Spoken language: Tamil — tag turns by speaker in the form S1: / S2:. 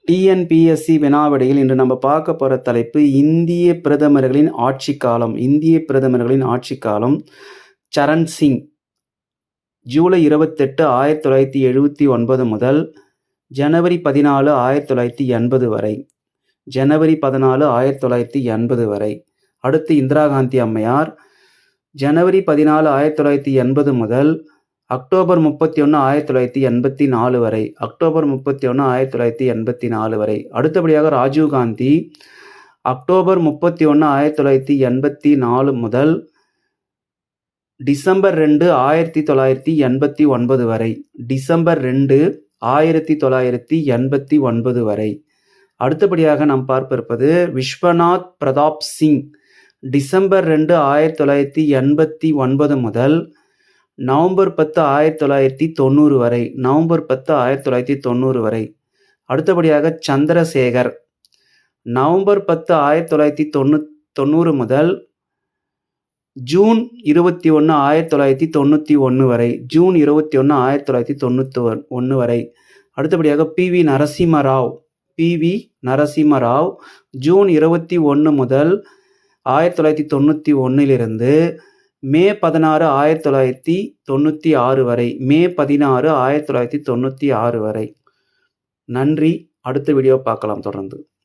S1: டிஎன்பிஎஸ்சி வினாவிடையில் இன்று நம்ம பார்க்க போகிற தலைப்பு இந்திய பிரதமர்களின் ஆட்சி காலம். இந்திய பிரதமர்களின் ஆட்சி காலம் சரண் சிங் ஜூலை 28, 1979 முதல் ஜனவரி 14, 1980 வரை. ஜனவரி 14, 1980 வரை. அடுத்து இந்திரா காந்தி அம்மையார் ஜனவரி 14, 1980 முதல் அக்டோபர் 31, 1984 வரை. அக்டோபர் 31, 1984 வரை. அடுத்தபடியாக ராஜீவ் காந்தி அக்டோபர் 31, 1984 முதல் டிசம்பர் 2, 1989 வரை. டிசம்பர் 2, 1989 வரை. அடுத்தபடியாக நாம் பார்ப்ப இருப்பது விஸ்வநாத் பிரதாப் சிங் டிசம்பர் 2, 1989 முதல் நவம்பர் 10, 1990 வரை. நவம்பர் 10, 1990 வரை. அடுத்தபடியாக சந்திரசேகர் நவம்பர் 10, 1990 முதல் ஜூன் 21, 1991 வரை. ஜூன் 21, 1991 வரை. அடுத்தபடியாக பிவி நரசிம்மராவ் ஜூன் 21 முதல் 1991 மே 16, 1996 வரை. மே 16, 1996 வரை. நன்றி. அடுத்த வீடியோ பார்க்கலாம் தொடர்ந்து.